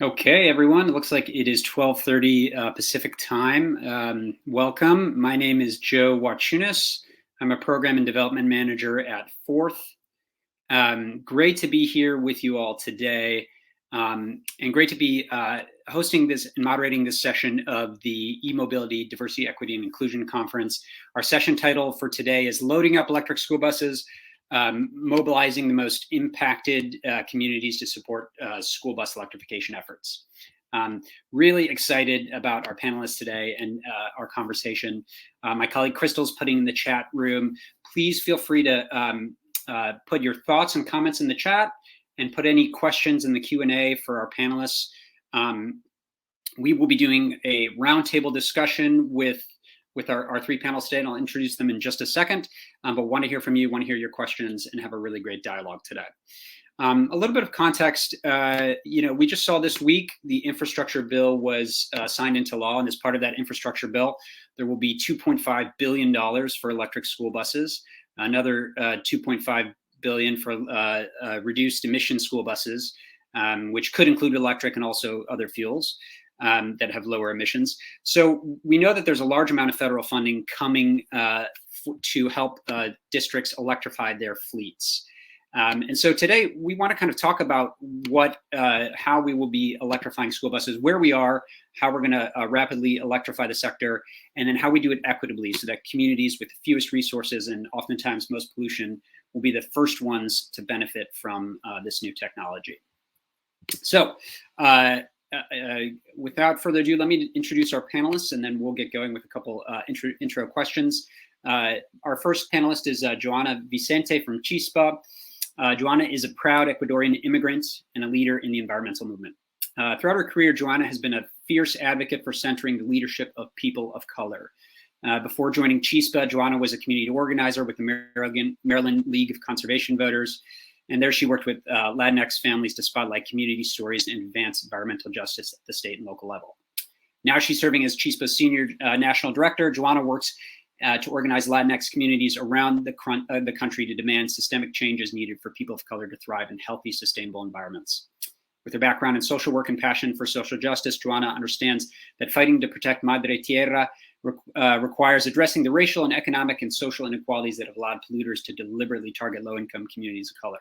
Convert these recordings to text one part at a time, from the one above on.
Okay, everyone. It looks like it is 12:30 Pacific time. Welcome. My name is Joe Wachunas. I'm a program and development manager at Fourth. Great to be here with you all today, and great to be hosting this and moderating this session of the E-Mobility, Diversity, Equity, and Inclusion Conference. Our session title for today is Loading Up Electric School Buses, Mobilizing the Most Impacted Communities to Support School Bus Electrification Efforts. Really excited about our panelists today and our conversation. My colleague Crystal's putting in the chat room. Please feel free to put your thoughts and comments in the chat and put any questions in the Q&A for our panelists. We will be doing a roundtable discussion with our three panelists today, and I'll introduce them in just a second, but want to hear from you, want to hear your questions, and have a really great dialogue today. A little bit of context, we just saw this week the infrastructure bill was signed into law, and as part of that infrastructure bill, there will be $2.5 billion for electric school buses, another $2.5 billion for reduced emission school buses, which could include electric and also other fuels that have lower emissions. So we know that there's a large amount of federal funding coming to help districts electrify their fleets. And so today we want to kind of talk about how we will be electrifying school buses, where we are, how we're going to rapidly electrify the sector, and then how we do it equitably so that communities with the fewest resources and oftentimes most pollution will be the first ones to benefit from this new technology. So without further ado, let me introduce our panelists, and then we'll get going with a couple intro questions. Our first panelist is Joana Vicente from Chispa. Joana is a proud Ecuadorian immigrant and a leader in the environmental movement. Throughout her career, Joana has been a fierce advocate for centering the leadership of people of color. Before joining Chispa, Joana was a community organizer with the Maryland League of Conservation Voters, and there she worked with Latinx families to spotlight community stories and advance environmental justice at the state and local level. Now she's serving as Chispa's senior national director. Joana works to organize Latinx communities around the country to demand systemic changes needed for people of color to thrive in healthy, sustainable environments. With her background in social work and passion for social justice, Joana understands that fighting to protect Madre Tierra requires addressing the racial and economic and social inequalities that have allowed polluters to deliberately target low-income communities of color.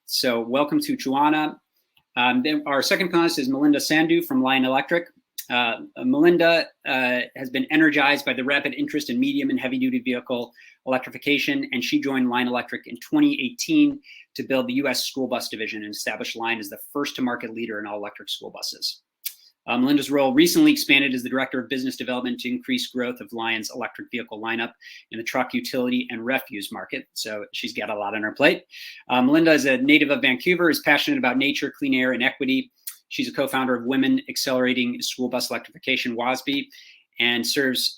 So welcome to Joana. Then our second panelist is Melinda Sandhu from Lion Electric. Melinda has been energized by the rapid interest in medium and heavy-duty vehicle electrification, and she joined Lion Electric in 2018 to build the U.S. school bus division and establish Lion as the first-to-market leader in all-electric school buses. Melinda's role recently expanded as the Director of Business Development to increase growth of Lion's electric vehicle lineup in the truck, utility, and refuse market. So she's got a lot on her plate. Melinda is a native of Vancouver, is passionate about nature, clean air, and equity. She's a co-founder of Women Accelerating School Bus Electrification, WASB, and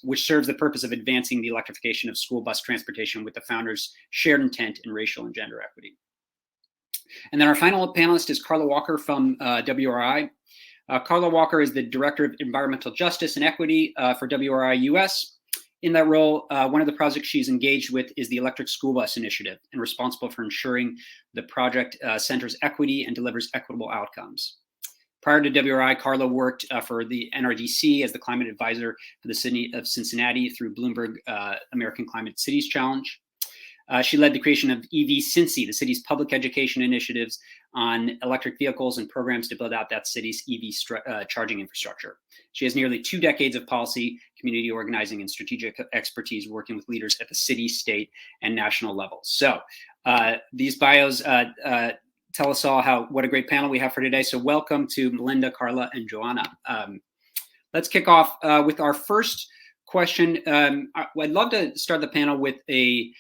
which serves the purpose of advancing the electrification of school bus transportation with the founders' shared intent in racial and gender equity. And then our final panelist is Carla Walker from WRI. Carla Walker is the Director of Environmental Justice and Equity for WRI US. In that role, one of the projects she's engaged with is the Electric School Bus Initiative, and responsible for ensuring the project centers equity and delivers equitable outcomes. Prior to WRI, Carla worked for the NRDC as the climate advisor for the city of Cincinnati through Bloomberg American Climate Cities Challenge. She led the creation of EV Cincy, the city's public education initiatives on electric vehicles and programs to build out that city's EV charging infrastructure. She has nearly 2 decades of policy, community organizing, and strategic expertise working with leaders at the city, state, and national levels. So these bios tell us all what a great panel we have for today. So welcome to Melinda, Carla, and Joana. Let's kick off with our first question. I'd love to start the panel with a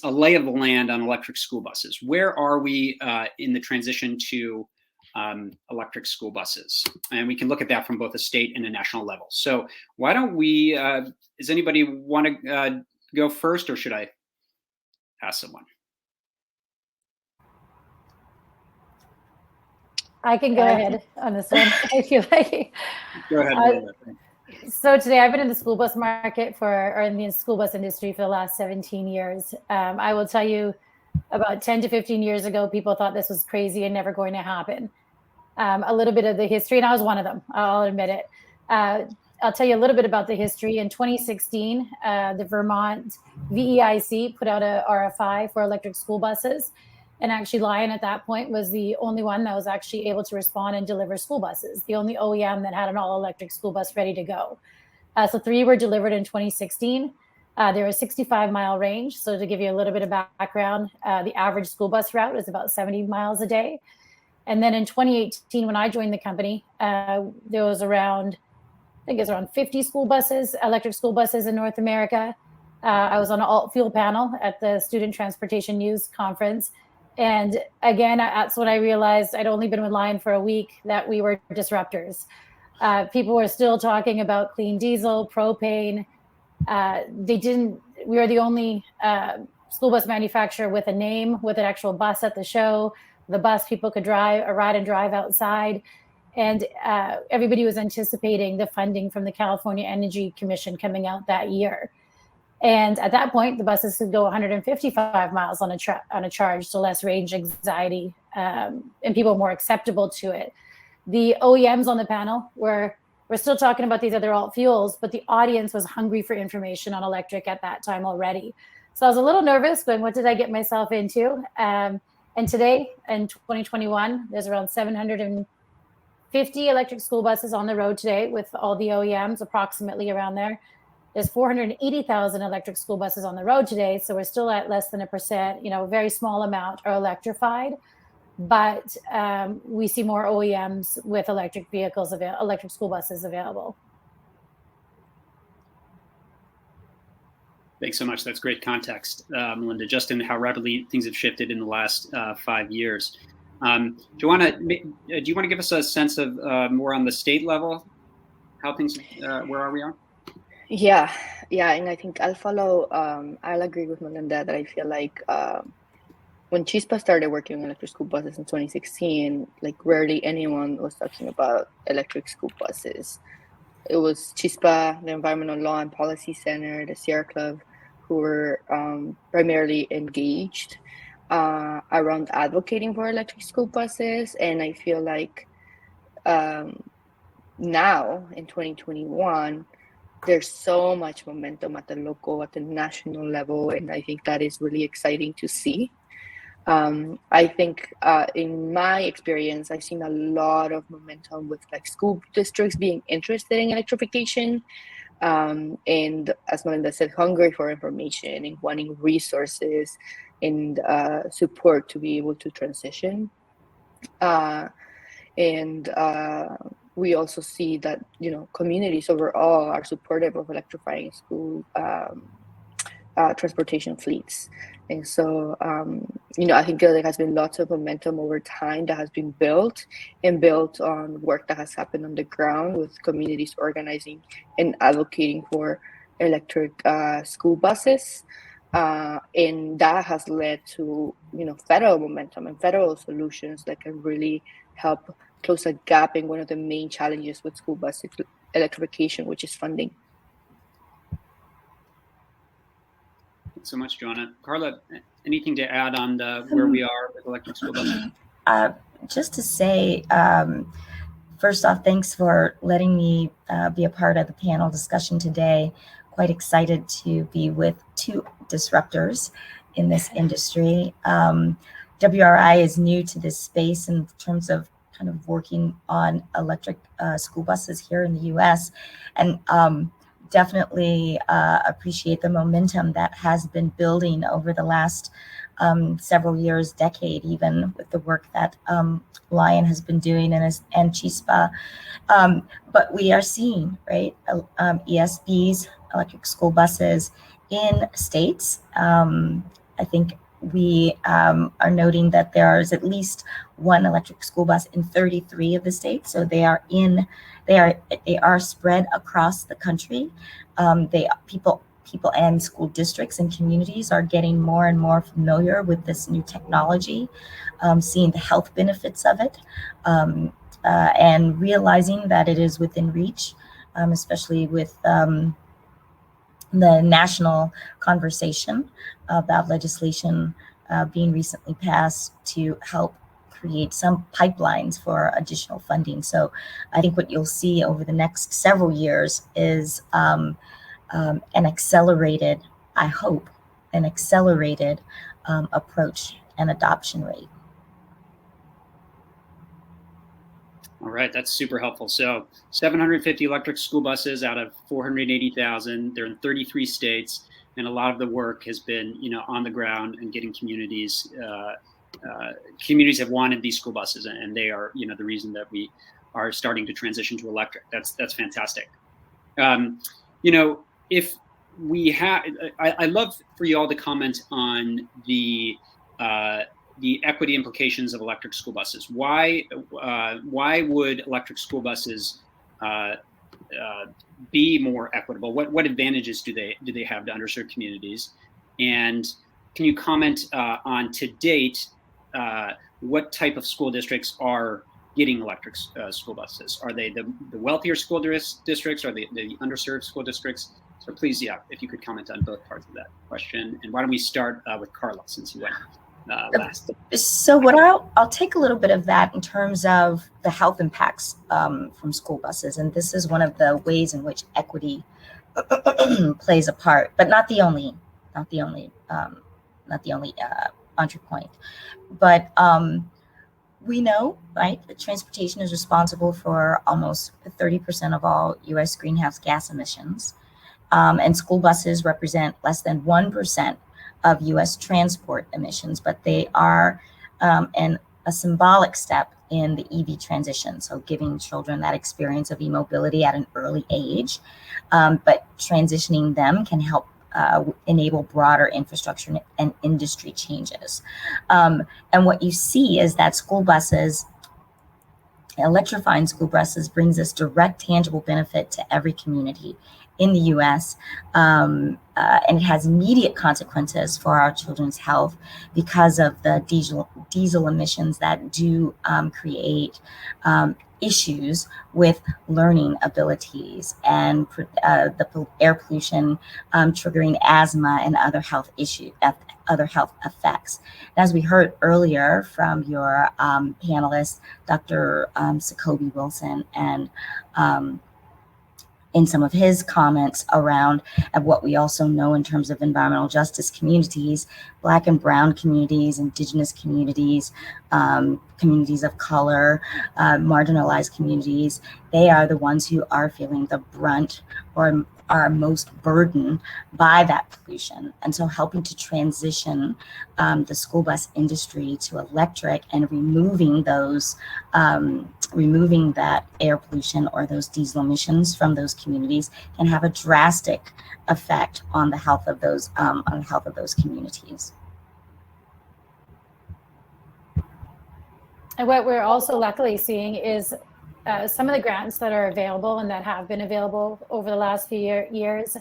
lay of the land on electric school buses. Where are we in the transition to electric school buses? And we can look at that from both a state and a national level. So why don't we, does anybody want to go first, or should I ask someone? I can go ahead on this one if you like. Go ahead. So today I've been in the school bus market or in the school bus industry for the last 17 years. I will tell you, about 10 to 15 years ago, people thought this was crazy and never going to happen. a little bit of the history, and I was one of them, I'll admit it. I'll tell you a little bit about the history. In 2016, the Vermont VEIC put out a RFI for electric school buses. And actually Lion at that point was the only one that was actually able to respond and deliver school buses, the only OEM that had an all-electric school bus ready to go. So 3 were delivered in 2016. They were a 65-mile range. So to give you a little bit of background, the average school bus route is about 70 miles a day. And then in 2018, when I joined the company, there was around 50 school buses, electric school buses in North America. I was on an alt fuel panel at the Student Transportation News Conference. And again, that's when I realized I'd only been with Lion for a week, that we were disruptors. People were still talking about clean diesel, propane. We were the only school bus manufacturer with a name, with an actual bus at the show. The bus people could ride and drive outside. And everybody was anticipating the funding from the California Energy Commission coming out that year. And at that point, the buses could go 155 miles on a charge, so less range anxiety, and people more acceptable to it. The OEMs on the panel we're still talking about these other alt fuels, but the audience was hungry for information on electric at that time already. So I was a little nervous going, what did I get myself into? And today, in 2021, there's around 750 electric school buses on the road today with all the OEMs, approximately around there. There's 480,000 electric school buses on the road today, so we're still at less than 1%. A very small amount are electrified, but we see more OEMs with electric school buses available. Thanks so much. That's great context, Melinda, just in how rapidly things have shifted in the last 5 years. Joanna, do you want to give us a sense of more on the state level, how things, where are we on? Yeah, and I think I'll agree with Melinda that I feel like when Chispa started working on electric school buses in 2016, like rarely anyone was talking about electric school buses. It was Chispa, the Environmental Law and Policy Center, the Sierra Club, who were primarily engaged around advocating for electric school buses. And I feel like now in 2021, there's so much momentum at the local, at the national level, and I think that is really exciting to see. I think in my experience, I've seen a lot of momentum with like school districts being interested in electrification, and as Melinda said, hungry for information and wanting resources and support to be able to transition. We also see that, communities overall are supportive of electrifying school transportation fleets. And so, I think there has been lots of momentum over time that has been built on work that has happened on the ground with communities organizing and advocating for electric school buses. And that has led to, federal momentum and federal solutions that can really help close a gap in one of the main challenges with school bus electrification, which is funding. Thanks so much, Joanna. Carla, anything to add on where we are with electric school buses? Just to say, first off, thanks for letting me be a part of the panel discussion today. Quite excited to be with two disruptors in this industry. WRI is new to this space in terms of kind of working on electric school buses here in the US, and definitely appreciate the momentum that has been building over the last several years, decade even, with the work that Lion has been doing and Chispa. But we are seeing, right, ESBs, electric school buses in states. I think we are noting that there is at least one electric school bus in 33 of the states. So they are spread across the country. People and school districts and communities are getting more and more familiar with this new technology, seeing the health benefits of it, and realizing that it is within reach, especially with the national conversation about legislation being recently passed to help create some pipelines for additional funding. So I think what you'll see over the next several years is an accelerated, I hope, an accelerated approach and adoption rate. All right, that's super helpful. So 750 electric school buses out of 480,000. They're in 33 states, and a lot of the work has been, on the ground and getting communities. Communities have wanted these school buses, and they are, the reason that we are starting to transition to electric. That's fantastic. If we have, I'd love for you all to comment on the equity implications of electric school buses. Why would electric school buses be more equitable? What advantages do they have to underserved communities? And can you comment on, to date, what type of school districts are getting electric school buses? Are they the wealthier school districts? Are they the underserved school districts? So please, if you could comment on both parts of that question. And why don't we start with Carla, since you went last. So what I'll take a little bit of that in terms of the health impacts from school buses. And this is one of the ways in which equity plays a part, but not the only entry point. But we know, right, that transportation is responsible for almost 30% of all U.S. greenhouse gas emissions. And school buses represent less than 1% of U.S. transport emissions, but they are a symbolic step in the EV transition. So giving children that experience of e-mobility at an early age, but transitioning them can help enable broader infrastructure and industry changes. And what you see is that school buses, electrifying school buses, brings us direct, tangible benefit to every community in the U.S., and it has immediate consequences for our children's health because of the diesel emissions that do create issues with learning abilities and the air pollution triggering asthma and other health effects. And as we heard earlier from your panelists, Dr. Sakobi Wilson, and in some of his comments around what we also know in terms of environmental justice communities, Black and Brown communities, Indigenous communities, communities of color, marginalized communities, they are the ones who are feeling the brunt or are most burdened by that pollution. And so helping to transition the school bus industry to electric and removing that air pollution or those diesel emissions from those communities can have a drastic effect on the health of those communities. And what we're also luckily seeing is some of the grants that are available and that have been available over the last few years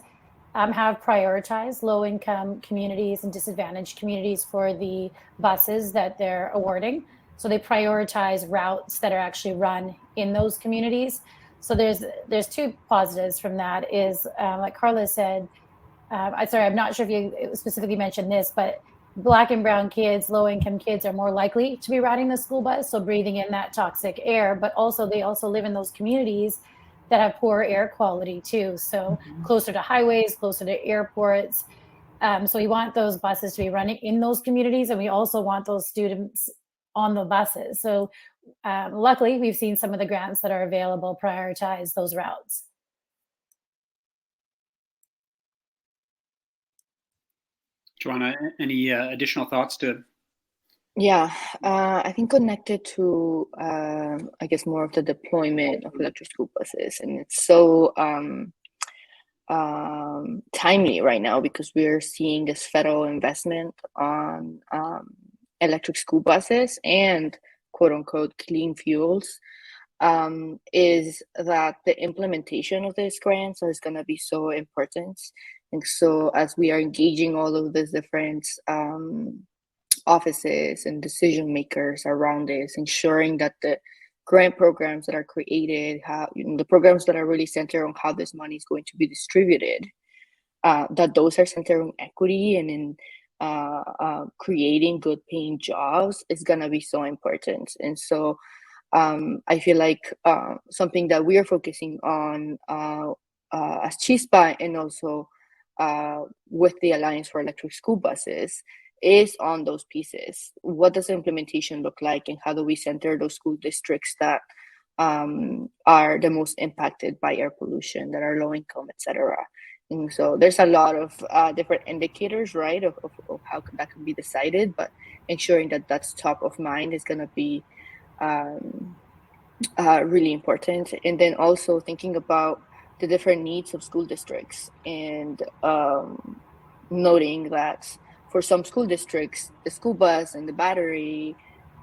have prioritized low-income communities and disadvantaged communities for the buses that they're awarding. So they prioritize routes that are actually run in those communities. So there's two positives from that. Is like Carla said, I'm not sure if you specifically mentioned this, but Black and Brown kids, low-income kids are more likely to be riding the school bus, so breathing in that toxic air, but they also live in those communities that have poor air quality too. So closer to highways, closer to airports. So we want those buses to be running in those communities, and we also want those students on the buses. So luckily, we've seen some of the grants that are available prioritize those routes. Joanna, any additional thoughts to? Yeah, I think connected to, I guess, more of the deployment of electric school buses. And it's so timely right now because we're seeing this federal investment on electric school buses and quote unquote clean fuels. Is that the implementation of these grants is going to be so important. And so as we are engaging all of these different offices and decision makers around this, ensuring that the grant programs that are created, the programs that are really centered on how this money is going to be distributed, that those are centered on equity and in creating good paying jobs is going to be so important. And so I feel like something that we are focusing on as Chispa, and also with the Alliance for Electric School Buses, is on those pieces. What does the implementation look like, and how do we center those school districts that are the most impacted by air pollution, that are low income, etc. And so there's a lot of different indicators, right, of how that can be decided, but ensuring that that's top of mind is going to be really important. And then also thinking about the different needs of school districts, and noting that for some school districts, the school bus and the battery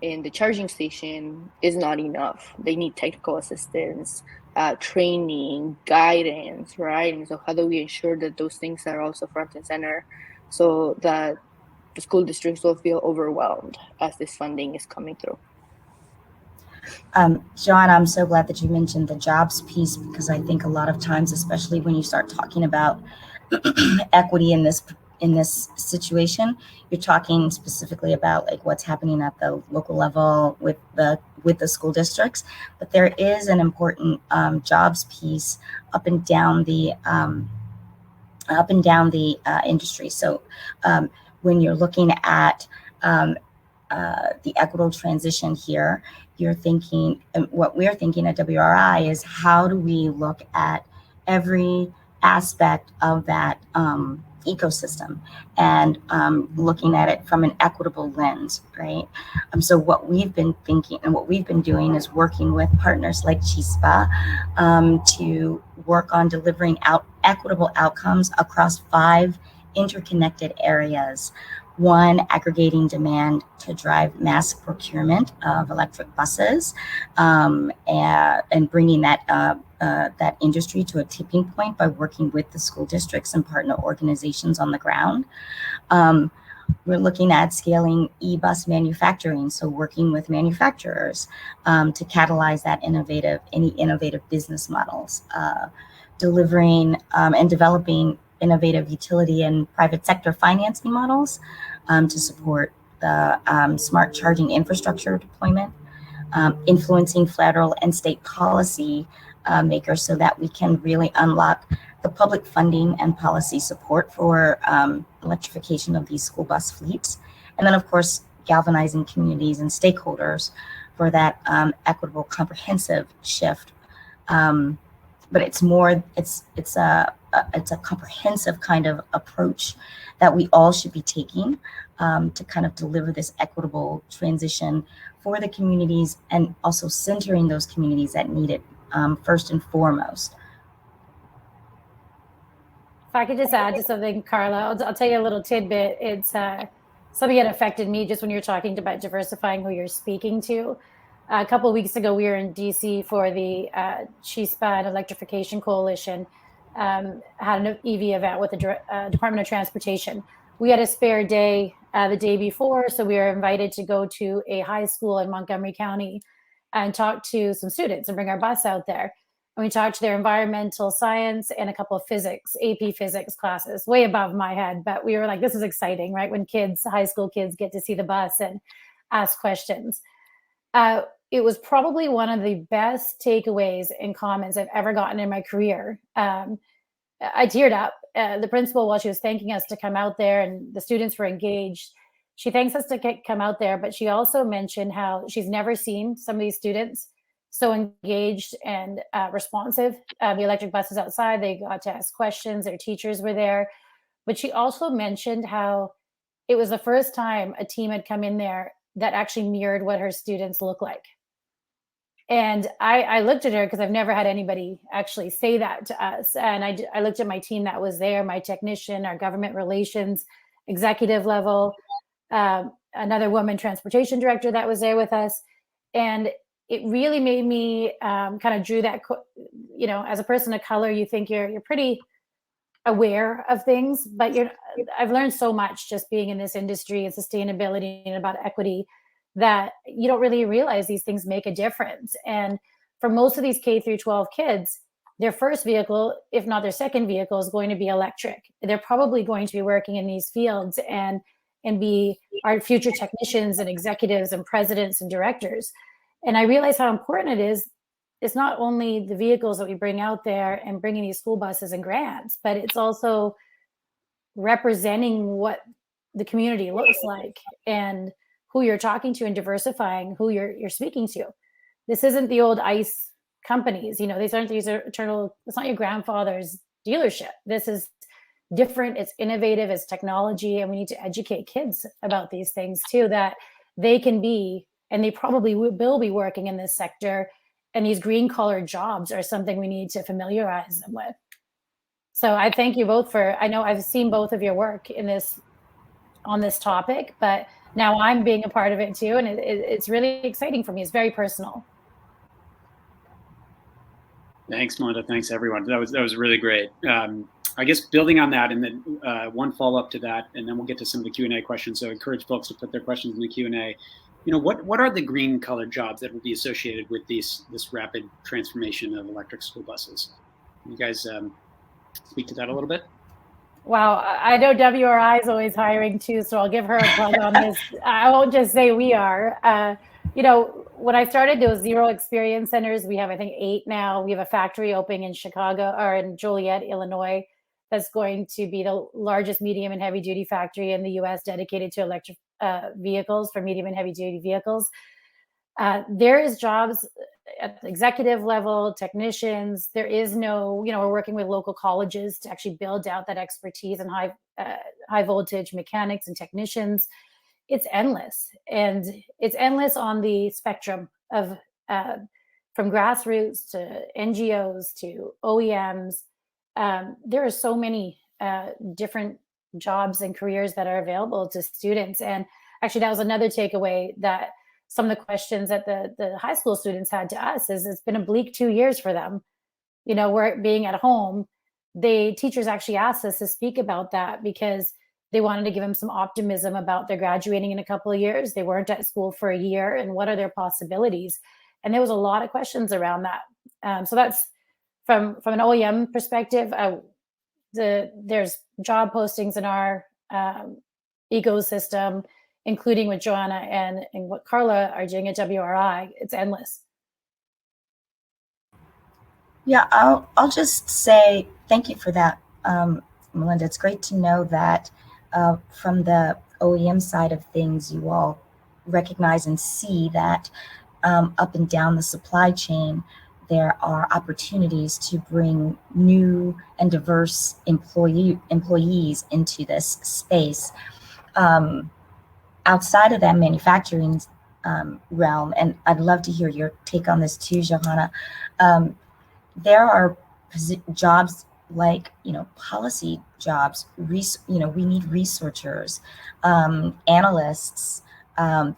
and the charging station is not enough. They need technical assistance, training, guidance, right? And so how do we ensure that those things are also front and center, so that the school districts don't feel overwhelmed as this funding is coming through? Joanna, I'm so glad that you mentioned the jobs piece, because I think a lot of times, especially when you start talking about equity in this situation, you're talking specifically about like what's happening at the local level with the school districts, but there is an important jobs piece up and down the industry. So when you're looking at the equitable transition here, you're thinking, and what we're thinking at WRI is, how do we look at every aspect of that ecosystem, and looking at it from an equitable lens, right? So what we've been thinking and what we've been doing is working with partners like Chispa to work on delivering equitable outcomes across 5 interconnected areas. 1, aggregating demand to drive mass procurement of electric buses, and bringing that industry to a tipping point by working with the school districts and partner organizations on the ground. We're looking at scaling e-bus manufacturing, so working with manufacturers to catalyze any innovative business models, delivering and developing innovative utility and private sector financing models to support the smart charging infrastructure deployment, influencing federal and state policy makers so that we can really unlock the public funding and policy support for electrification of these school bus fleets. And then, of course, galvanizing communities and stakeholders for that equitable, comprehensive shift. But it's a comprehensive kind of approach that we all should be taking to kind of deliver this equitable transition for the communities, and also centering those communities that need it first and foremost. If I could just add to something, Carla, I'll tell you a little tidbit. It's something that affected me just when you're talking about diversifying who you're speaking to. A couple of weeks ago, we were in DC for the Chispa and Electrification Coalition, had an EV event with the Department of Transportation. We had a spare day the day before, so we were invited to go to a high school in Montgomery County and talk to some students and bring our bus out there. And we talked to their environmental science and a couple of physics, AP physics classes, way above my head. But we were like, this is exciting, right? When high school kids get to see the bus and ask questions. It was probably one of the best takeaways and comments I've ever gotten in my career. I teared up. The principal, while she was thanking us to come out there and the students were engaged, she thanks us to come out there, but she also mentioned how she's never seen some of these students so engaged and responsive. The electric buses outside, they got to ask questions, their teachers were there. But she also mentioned how it was the first time a team had come in there that actually mirrored what her students look like. And I looked at her because I've never had anybody actually say that to us. And I looked at my team that was there, my technician, our government relations, executive level, another woman transportation director that was there with us. And it really made me kind of drew that, as a person of color, you think you're pretty aware of things, but I've learned so much just being in this industry and sustainability and about equity, that you don't really realize these things make a difference. And for most of these K through 12 kids, their first vehicle, if not their second vehicle, is going to be electric. They're probably going to be working in these fields. And and be our future technicians and executives and presidents and directors. And I realize how important it is. It's not only the vehicles that we bring out there and bringing these school buses and grants, but it's also representing what the community looks like and who you're talking to and diversifying who you're speaking to. This isn't the old ICE companies, these aren't these eternal, it's not your grandfather's dealership. This is different, it's innovative, it's technology, and we need to educate kids about these things too, that they can be, and they probably will be working in this sector, and these green collar jobs are something we need to familiarize them with. So I thank you both I know I've seen both of your work on this topic, but now I'm being a part of it too, and it's really exciting for me. It's very personal. Thanks, Melinda. Thanks, everyone. That was really great. I guess building on that, and then one follow-up to that, and then we'll get to some of the Q&A questions. So I encourage folks to put their questions in the Q&A. What are the green colored jobs that will be associated with this rapid transformation of electric school buses? Can you guys speak to that a little bit? Wow, I know WRI is always hiring too, so I'll give her a plug on this. I won't just say we are. When I started, there was 0 experience centers. We have, I think, 8 now. We have a factory opening in Chicago or in Joliet, Illinois, that's going to be the largest medium and heavy duty factory in the US dedicated to electric vehicles, for medium and heavy duty vehicles. There is jobs at the executive level, technicians. There is no, we're working with local colleges to actually build out that expertise in high voltage mechanics and technicians. It's endless, and it's endless on the spectrum of from grassroots to NGOs to OEMs. There are so many different jobs and careers that are available to students. And actually, that was another takeaway, that some of the questions that the high school students had to us is it's been a bleak 2 years for them. We're being at home. Teachers actually asked us to speak about that because they wanted to give them some optimism about their graduating in a couple of years. They weren't at school for a year, and what are their possibilities? And there was a lot of questions around that. So that's from an OEM perspective. There's job postings in our ecosystem, including with Joanna and what Carla are doing at WRI. It's endless. Yeah, I'll just say thank you for that, Melinda. It's great to know that from the OEM side of things, you all recognize and see that up and down the supply chain, there are opportunities to bring new and diverse employees into this space. Outside of that manufacturing realm, and I'd love to hear your take on this too, Johanna, there are jobs like, policy jobs, we need researchers, analysts,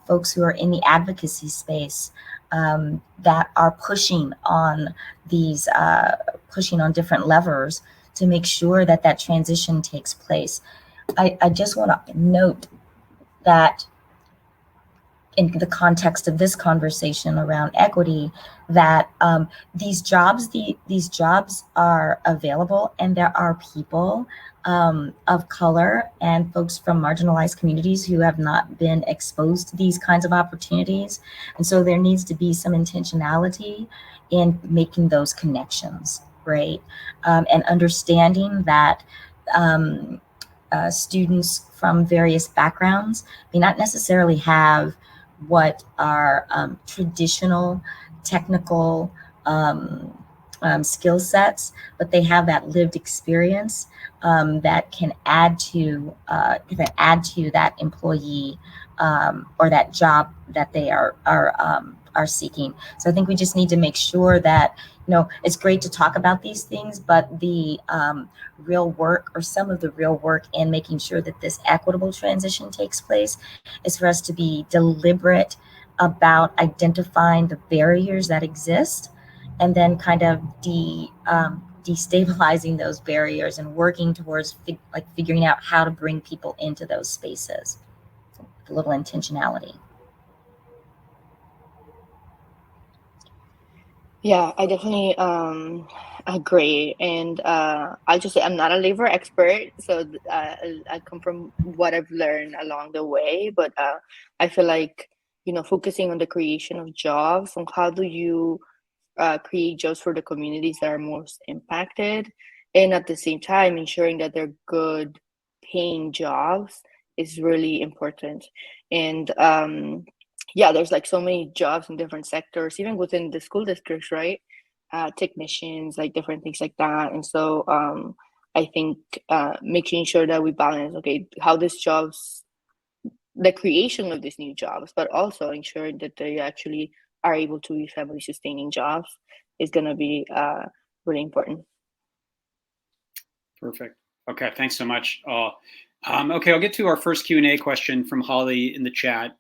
folks who are in the advocacy space, that are pushing on different levers to make sure that transition takes place. I just want to note that in the context of this conversation around equity, that these jobs are available, and there are people of color and folks from marginalized communities who have not been exposed to these kinds of opportunities. And so there needs to be some intentionality in making those connections, right? And understanding that students from various backgrounds may not necessarily have what are traditional technical skill sets, but they have that lived experience that can add to that employee or that job that they are seeking. So I think we just need to make sure that, it's great to talk about these things, but the real work, or some of the real work in making sure that this equitable transition takes place, is for us to be deliberate about identifying the barriers that exist, and then kind of destabilizing those barriers and working towards figuring out how to bring people into those spaces with a little intentionality. Yeah, I definitely Agree. And I'll just say I'm not a labor expert, so I come from what I've learned along the way. But I feel like, focusing on the creation of jobs, on how do you create jobs for the communities that are most impacted, and at the same time ensuring that they're good paying jobs is really important. And yeah, there's like so many jobs in different sectors, even within the school districts, right? Technicians, like different things like that. And so I think making sure that we balance, okay, how these jobs, the creation of these new jobs, but also ensuring that they actually are able to be family sustaining jobs is going to be really important. Perfect. Okay, thanks so much. Okay, I'll get to our first Q&A question from Holly in the chat.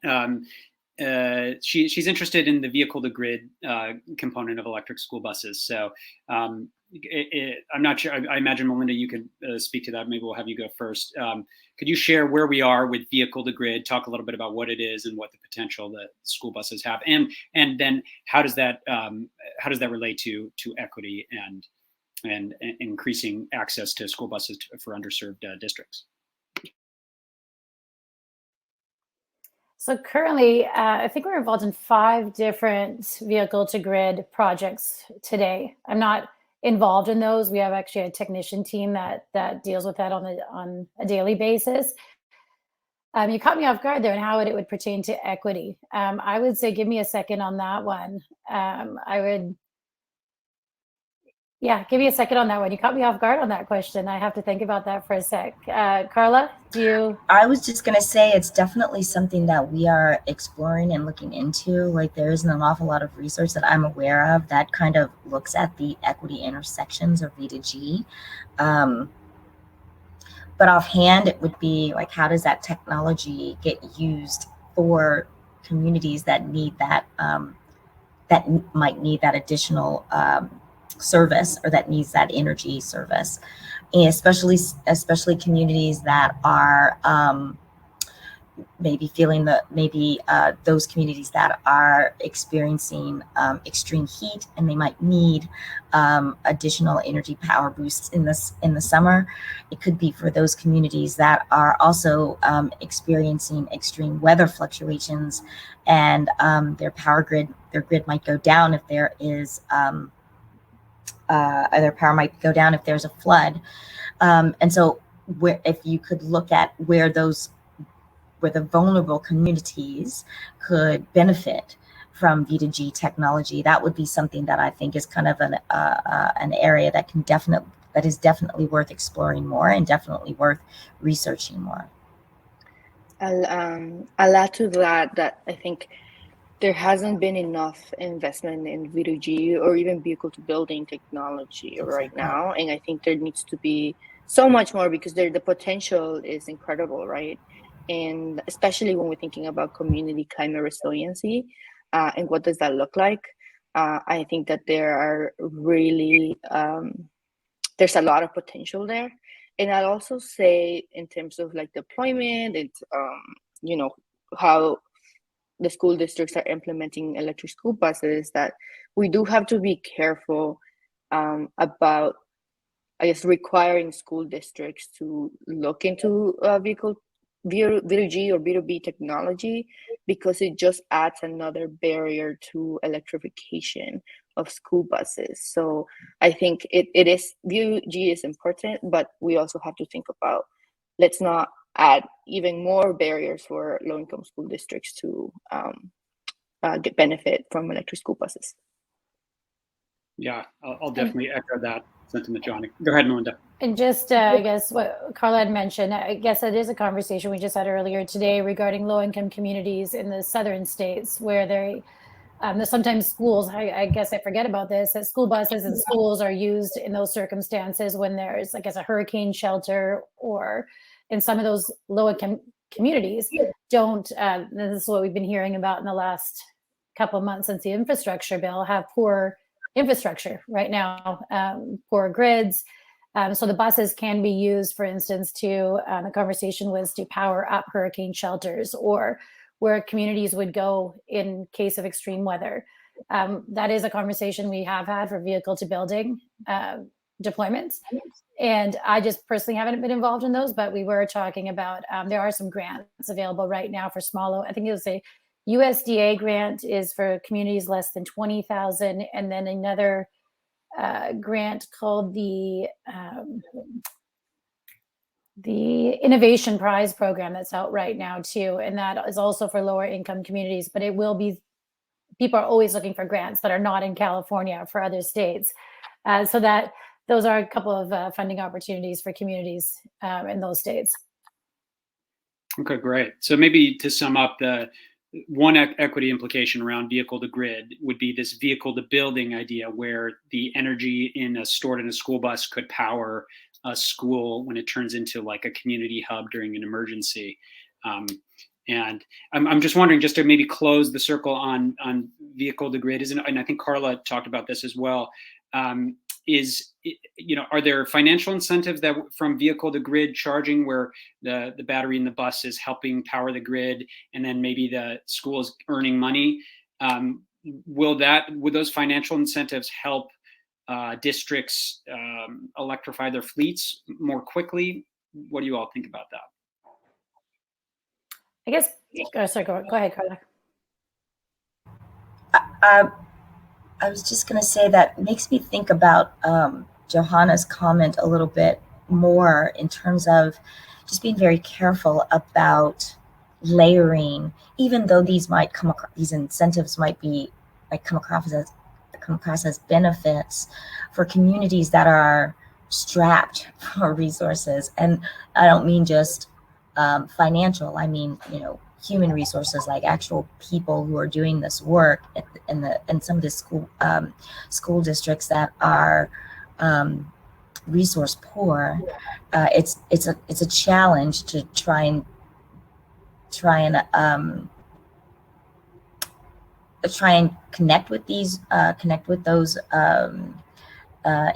She's interested in the vehicle to grid component of electric school buses. So I'm not sure. I imagine, Melinda, you could speak to that. Maybe we'll have you go first. Could you share where we are with vehicle to grid? Talk a little bit about what it is and what the potential that school buses have, and then how does that relate to equity and increasing access to school buses for underserved districts? So currently, I think we're involved in 5 different vehicle to grid projects today. I'm not involved in those. We have actually a technician team that deals with that on a daily basis. You caught me off guard there and how it would pertain to equity. I would say give me a second on that one. Give me a second on that one. You caught me off guard on that question. I have to think about that for a sec. Carla, do you? I was just going to say it's definitely something that we are exploring and looking into. Like there isn't an awful lot of research that I'm aware of that kind of looks at the equity intersections of V2G. But offhand, it would be like, how does that technology get used for communities that need that, that might need that additional service, or that needs that energy service, and especially communities that are maybe feeling those communities that are experiencing extreme heat, and they might need additional energy power boosts in the summer. It could be for those communities that are also experiencing extreme weather fluctuations, and their grid might go down if there is their power might go down if there's a flood. And so if you could look at where the vulnerable communities could benefit from V2G technology, that would be something that I think is kind of an area that is definitely worth exploring more and definitely worth researching more. I'll add to that I think there hasn't been enough investment in V2G or even vehicle to building technology right now. And I think there needs to be so much more, because the potential is incredible, right? And especially when we're thinking about community climate resiliency, and what does that look like? I think that there are really, there's a lot of potential there. And I'd also say in terms of like deployment, it's, how the school districts are implementing electric school buses, that we do have to be careful about, I guess, requiring school districts to look into V2G or V2B technology, because it just adds another barrier to electrification of school buses. So I think it is, V2G is important, but we also have to think about, let's not add even more barriers for low-income school districts to get benefit from electric school buses. Yeah, I'll definitely echo that sentiment, Johnny. Go ahead, Melinda. And just, I guess, what Carla had mentioned, I guess it is a conversation we just had earlier today regarding low-income communities in the southern states, where there's sometimes schools, I guess I forget about this, that school buses and schools are used in those circumstances when there's, I guess, a hurricane shelter, or in some of those low-income communities don't, this is what we've been hearing about in the last couple of months since the infrastructure bill, have poor infrastructure right now, poor grids. So the buses can be used, for instance, the conversation was to power up hurricane shelters, or where communities would go in case of extreme weather. That is a conversation we have had for vehicle to building. deployments. And I just personally haven't been involved in those, but we were talking about, there are some grants available right now for small, I think it was a USDA grant is for communities less than 20,000. And then another grant called the Innovation Prize program that's out right now too. And that is also for lower income communities, but it will be, people are always looking for grants that are not in California for other states. So that those are a couple of funding opportunities for communities in those states. Okay, great. So maybe to sum up, the one equity implication around vehicle to grid would be this vehicle to building idea, where the energy stored in a school bus could power a school when it turns into like a community hub during an emergency. And I'm just wondering, just to maybe close the circle on vehicle to grid, and I think Carla talked about this as well. Are there financial incentives that from vehicle to grid charging, where the battery in the bus is helping power the grid, and then maybe the school is earning money? Would those financial incentives help districts electrify their fleets more quickly? What do you all think about that? I guess, sorry, go ahead, Carla. I was just going to say that makes me think about Johanna's comment a little bit more in terms of just being very careful about layering, even though these incentives might come across as benefits for communities that are strapped for resources. And I don't mean just financial. I mean, human resources, like actual people who are doing this work in some of the school districts that are resource poor. It's a challenge to try and connect with those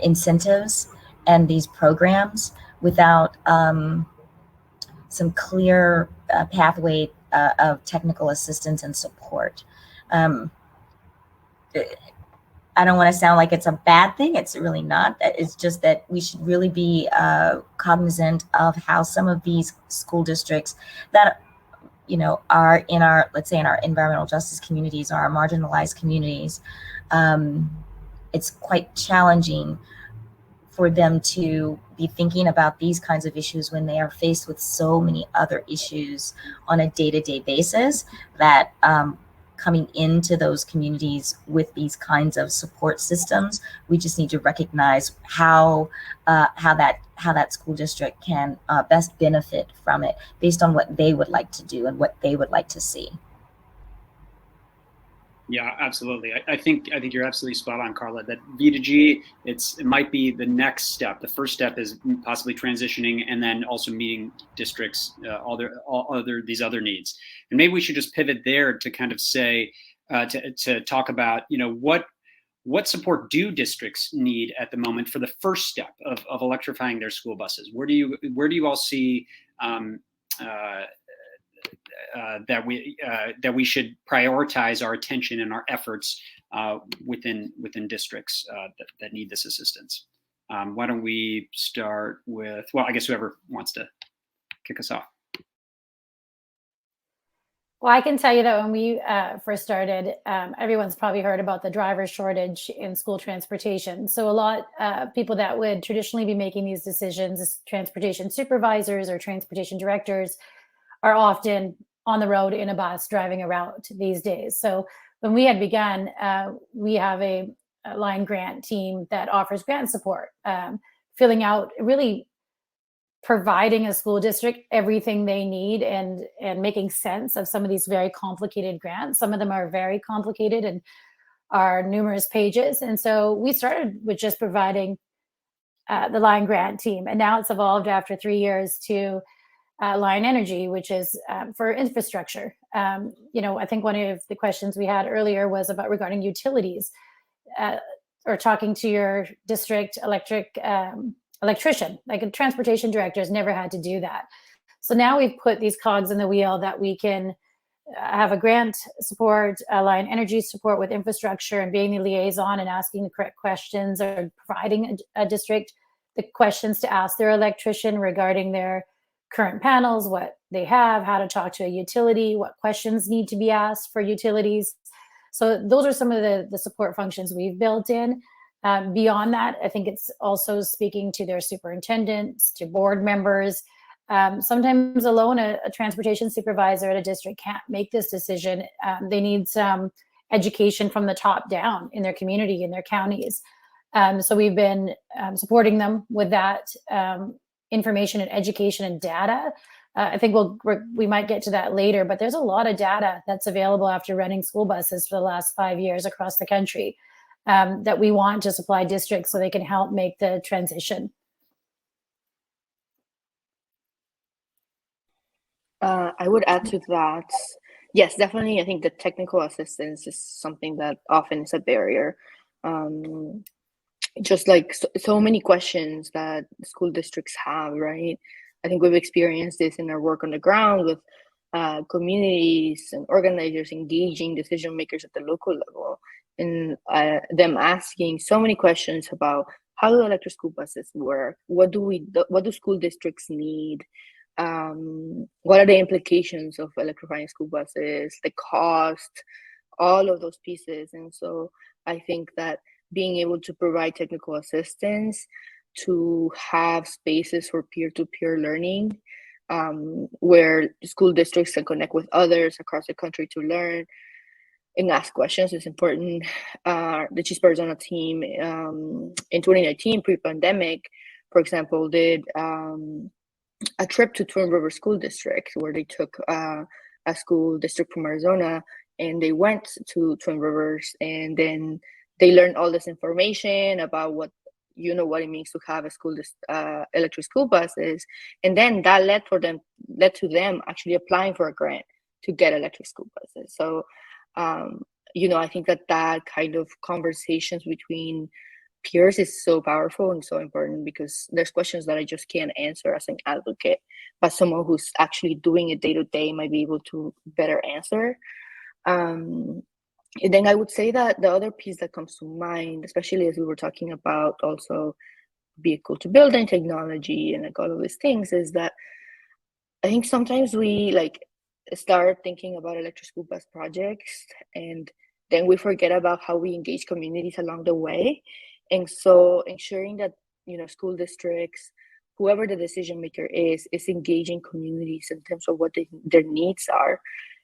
incentives and these programs without some clear pathway of technical assistance and support. I don't want to sound like it's a bad thing. It's really not. It's just that we should really be cognizant of how some of these school districts that are in our, let's say in our environmental justice communities or our marginalized communities, it's quite challenging for them to be thinking about these kinds of issues when they are faced with so many other issues on a day-to-day basis, that coming into those communities with these kinds of support systems, we just need to recognize how that school district can best benefit from it based on what they would like to do and what they would like to see. Yeah, absolutely. I think you're absolutely spot on, Carla, that V2G, it might be the next step. The first step is possibly transitioning, and then also meeting districts, these other needs. And maybe we should just pivot there to kind of say, to talk about, what support do districts need at the moment for the first step of electrifying their school buses? Where do you all see that we should prioritize our attention and our efforts within districts that need this assistance? Why don't we start with, well, I guess whoever wants to kick us off. Well, I can tell you that when we first started, everyone's probably heard about the driver shortage in school transportation. So a lot of people that would traditionally be making these decisions, transportation supervisors or transportation directors, are often on the road in a bus driving a route these days. So when we had begun, we have a line grant team that offers grant support, filling out, really providing a school district everything they need and making sense of some of these very complicated grants. Some of them are very complicated and are numerous pages. And so we started with just providing the line grant team. And now it's evolved after 3 years to Line Energy, which is for infrastructure. I think one of the questions we had earlier was about regarding utilities, or talking to your district electrician. Like a transportation director has never had to do that. So now we've put these cogs in the wheel that we can have a grant support, align energy support with infrastructure, and being the liaison and asking the correct questions, or providing a district the questions to ask their electrician regarding their current panels, what they have, how to talk to a utility, what questions need to be asked for utilities. So those are some of the support functions we've built in. Beyond that, I think it's also speaking to their superintendents, to board members. Sometimes alone, a transportation supervisor at a district can't make this decision. They need some education from the top down in their community, in their counties. So we've been supporting them with that information and education and data. I think we might get to that later, but there's a lot of data that's available after running school buses for the last 5 years across the country that we want to supply districts so they can help make the transition. I would add to that, yes, definitely. I think the technical assistance is something that often is a barrier. Just like so many questions that school districts have, right? I think we've experienced this in our work on the ground with communities and organizers engaging decision makers at the local level, and them asking so many questions about how do electric school buses work? What do school districts need? What are the implications of electrifying school buses, the cost, all of those pieces. And so I think that being able to provide technical assistance, to have spaces for peer-to-peer learning, where school districts can connect with others across the country to learn and ask questions is important. The Chispa Arizona team in 2019, pre-pandemic, for example, did a trip to Twin River School District, where they took a school district from Arizona and they went to Twin Rivers, and then they learned all this information about what it means to have a electric school buses, and then that led to them actually applying for a grant to get electric school buses. So I think that kind of conversations between peers is so powerful and so important, because there's questions that I just can't answer as an advocate, but someone who's actually doing it day to day might be able to better answer. And then I would say that the other piece that comes to mind, especially as we were talking about also vehicle to building technology and like all of these things, is that I think sometimes we start thinking about electric school bus projects, and then we forget about how we engage communities along the way. And so ensuring that school districts, whoever the decision maker is engaging communities in terms of what their needs are,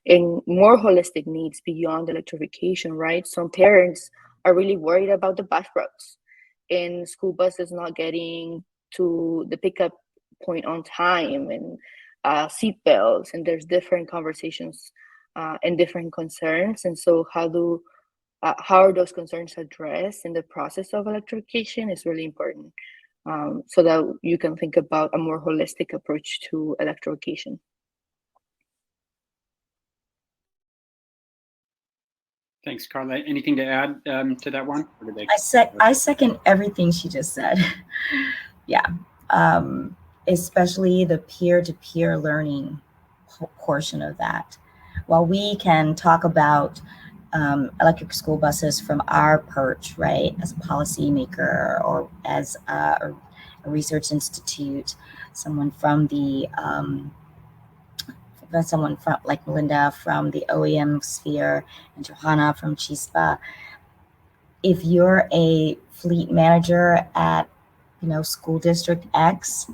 and more holistic needs beyond electrification, right? Some parents are really worried about the bus routes and school buses not getting to the pickup point on time, and seat belts, and there's different conversations and different concerns. And so how are those concerns addressed in the process of electrification is really important, so that you can think about a more holistic approach to electrification. Thanks, Carla. Anything to add to that one? I second everything she just said. Yeah, especially the peer-to-peer learning portion of that. While we can talk about electric school buses from our perch, right, as a policymaker or as a research institute, someone from like Melinda from the OEM sphere and Johanna from Chispa. If you're a fleet manager at school district X,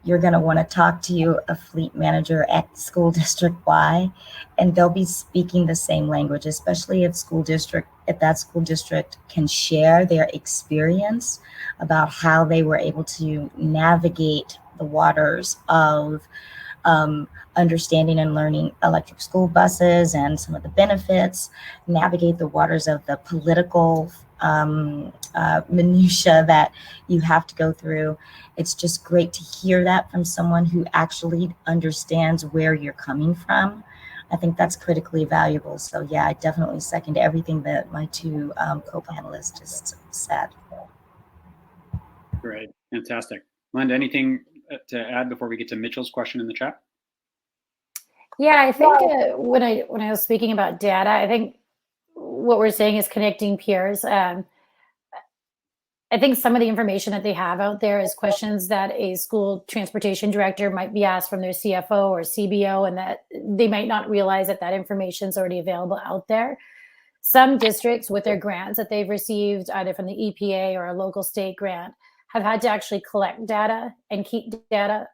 you're going to want to talk to a fleet manager at school district Y, and they'll be speaking the same language, especially if that school district can share their experience about how they were able to navigate the waters of understanding and learning electric school buses and some of the benefits, navigate the waters of the political minutia that you have to go through. It's just great to hear that from someone who actually understands where you're coming from. I think that's critically valuable. So yeah, I definitely second everything that my two co-panelists just said. Great, fantastic. Linda, anything to add before we get to Mitchell's question in the chat? Yeah, I think when I was speaking about data, I think what we're saying is connecting peers. I think some of the information that they have out there is questions that a school transportation director might be asked from their CFO or CBO, and that they might not realize that that information is already available out there. Some districts, with their grants that they've received, either from the EPA or a local state grant, have had to actually collect data and keep data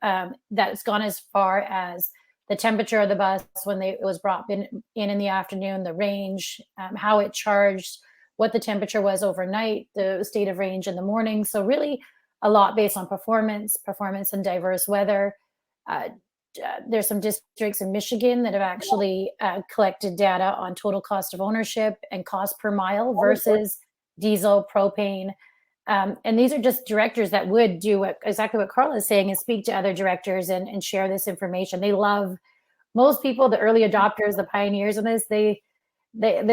that's gone as far as the temperature of the bus when it was brought in the afternoon, the range, how it charged, what the temperature was overnight, the state of range in the morning. So really a lot based on performance in diverse weather. There's some districts in Michigan that have actually collected data on total cost of ownership and cost per mile versus diesel, propane. And these are just directors that would do exactly what Carla is saying, and speak to other directors and share this information. They love, most people, the early adopters, the pioneers in this, they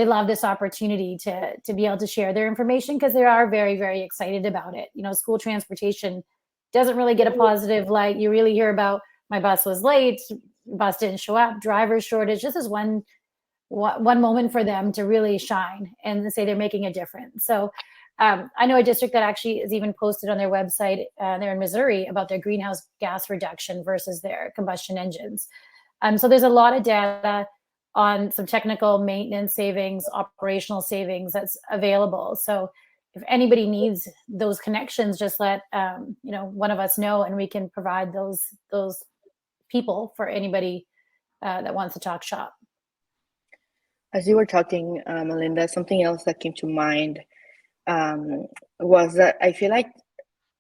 love this opportunity to be able to share their information, because they are very, very excited about it. School transportation doesn't really get a positive light. You really hear about, my bus was late, bus didn't show up, driver shortage. This is one moment for them to really shine and say they're making a difference. So I know a district that actually is even posted on their website, they're in Missouri, about their greenhouse gas reduction versus their combustion engines. So there's a lot of data on some technical maintenance savings, operational savings that's available. So if anybody needs those connections, just let one of us know, and we can provide those people for anybody that wants to talk shop. As you were talking, Melinda, something else that came to mind was that I feel like,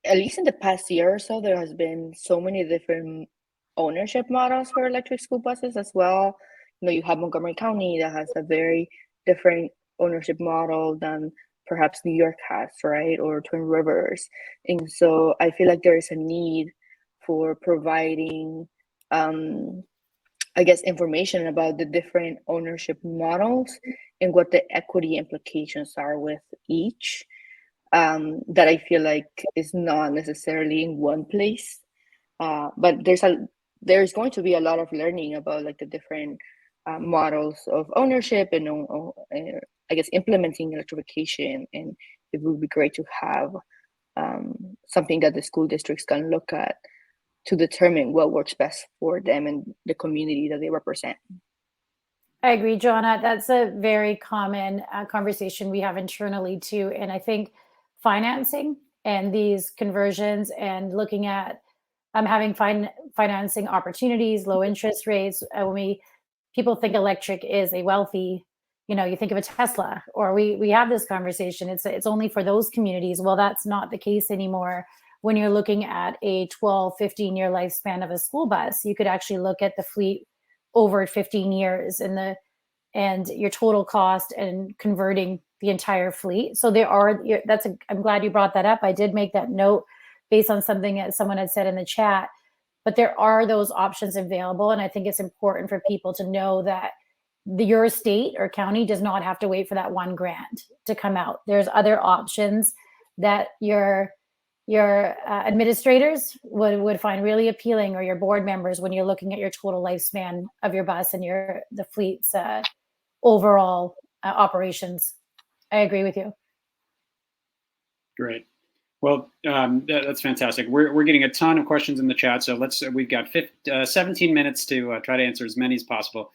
at least in the past year or so, there has been so many different ownership models for electric school buses as well. You have Montgomery County that has a very different ownership model than perhaps New York has, right? Or Twin Rivers. And so I feel like there is a need for providing, information about the different ownership models and what the equity implications are with each, that I feel like is not necessarily in one place. But there's going to be a lot of learning about like the different models of ownership and implementing electrification. And it would be great to have something that the school districts can look at to determine what works best for them and the community that they represent. I agree, Joanna. That's a very common conversation we have internally too. And I think financing and these conversions and looking at having financing opportunities, low interest rates. When people think electric is a wealthy, you think of a Tesla, or we have this conversation. It's only for those communities. Well, that's not the case anymore. When you're looking at a 12, 15-year lifespan of a school bus, you could actually look at the fleet over 15 years and your total cost and converting the entire fleet. So I'm glad you brought that up. I did make that note based on something that someone had said in the chat, but there are those options available. And I think it's important for people to know that your state or county does not have to wait for that one grant to come out. There's other options that your administrators would find really appealing, or your board members, when you're looking at your total lifespan of your bus and the fleet's overall operations. I agree with you. Great. Well, that's fantastic. We're getting a ton of questions in the chat, so we've got 17 minutes to try to answer as many as possible.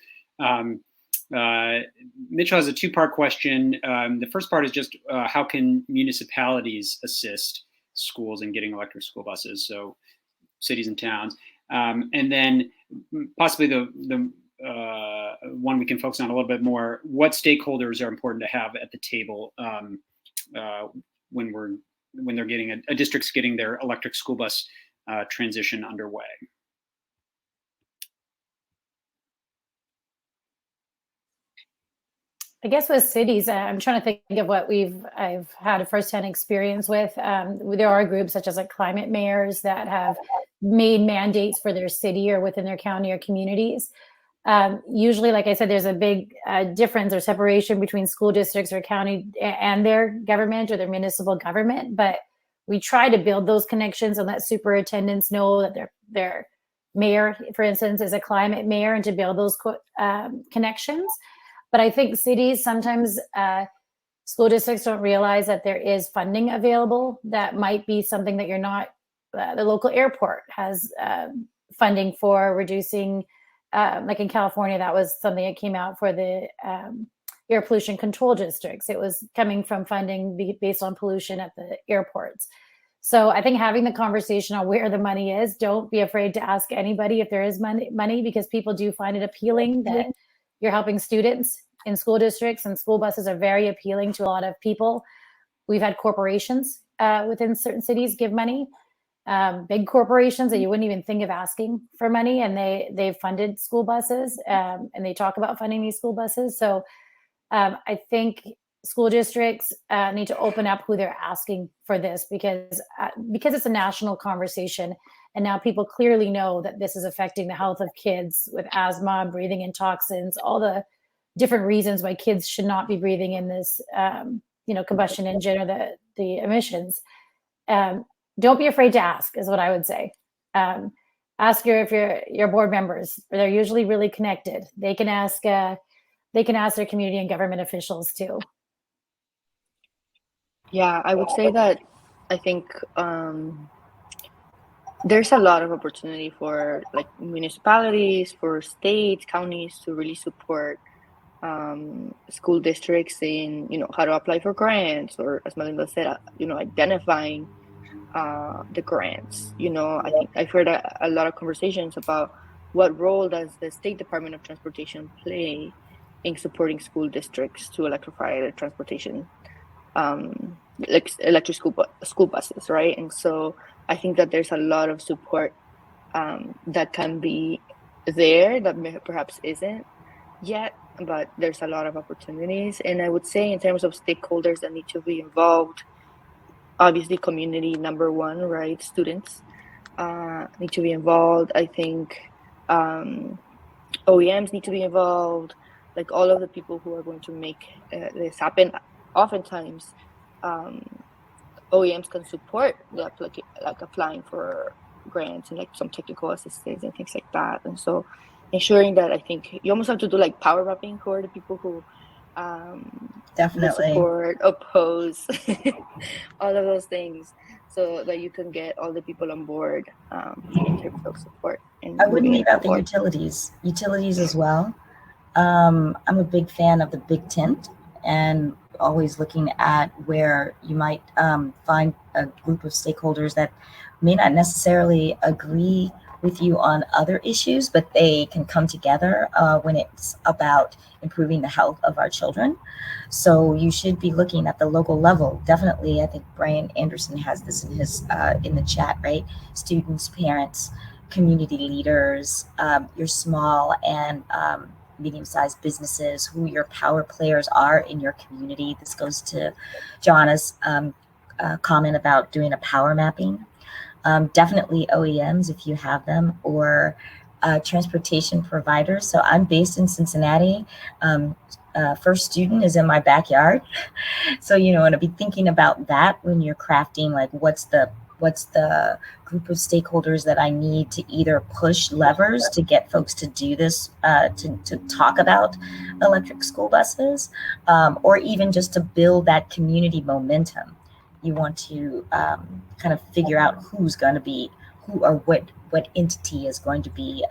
Mitchell has a two-part question. The first part is just how can municipalities assist schools in getting electric school buses, so cities and towns, and then possibly the one we can focus on a little bit more, what stakeholders are important to have at the table when they're getting a district's getting their electric school bus transition underway. I guess with cities, I'm trying to think of what I've had a firsthand experience with. There are groups such as like climate mayors that have made mandates for their city or within their county or communities. Usually, like I said, there's a big difference or separation between school districts or county and their government or their municipal government. But we try to build those connections and let superintendents know that they're mayor, for instance, is a climate mayor, and to build those connections. But I think cities sometimes, school districts don't realize that there is funding available that might be something that you're not, the local airport has funding for reducing, like in California, that was something that came out for the air pollution control districts. It was coming from funding based on pollution at the airports. So I think having the conversation on where the money is, don't be afraid to ask anybody if there is money, because people do find it appealing that you're helping students in school districts, and school buses are very appealing to a lot of people. We've had corporations within certain cities give money, big corporations that you wouldn't even think of asking for money, and they've funded school buses, and they talk about funding these school buses. So I think school districts need to open up who they're asking for this, because it's a national conversation, and now people clearly know that this is affecting the health of kids with asthma, breathing in toxins, all the different reasons why kids should not be breathing in this, combustion engine or the emissions. Don't be afraid to ask, is what I would say. Ask your board members. They're usually really connected. They can ask their community and government officials too. Yeah, I would say that I think there's a lot of opportunity for like municipalities, for states, counties to really support school districts in how to apply for grants, or as Melinda said, identifying the grants. I think I've heard a lot of conversations about what role does the State Department of Transportation play in supporting school districts to electrify their transportation, like electric school buses, right? And so I think that there's a lot of support that can be there that perhaps isn't yet, but there's a lot of opportunities. And I would say in terms of stakeholders that need to be involved, obviously community number one, right? Students need to be involved. I think OEMs need to be involved, like all of the people who are going to make this happen. Oftentimes OEMs can support the like applying for grants and like some technical assistance and things like that. And so ensuring that, I think you almost have to do like power mapping, who are the people who Definitely support, oppose, all of those things, so that you can get all the people on board in terms of support. And I wouldn't leave out the utilities as well. I'm a big fan of the big tent, and always looking at where you might find a group of stakeholders that may not necessarily agree with you on other issues, but they can come together when it's about improving the health of our children. So you should be looking at the local level. Definitely, I think Brian Anderson has this in his in the chat, right? Students, parents, community leaders, your small and medium-sized businesses, who your power players are in your community. This goes to Joanna's comment about doing a power mapping. Definitely OEMs, if you have them, or transportation providers. So I'm based in Cincinnati. First Student is in my backyard. So, and to be thinking about that when you're crafting, like what's the group of stakeholders that I need to either push levers to get folks to do this, to talk about electric school buses, or even just to build that community momentum. You want to kind of figure out who's going to be, who or what entity is going to be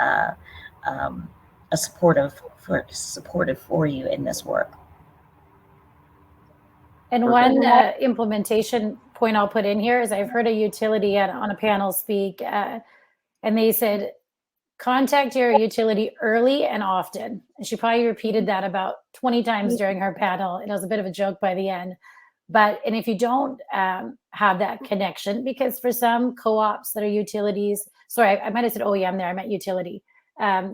supportive for you in this work. And one implementation point I'll put in here is I've heard a utility on a panel speak, and they said, contact your utility early and often. And she probably repeated that about 20 times during her panel. It was a bit of a joke by the end. And if you don't have that connection, because for some co-ops that are utilities, sorry, I might have said OEM there, I meant utility. A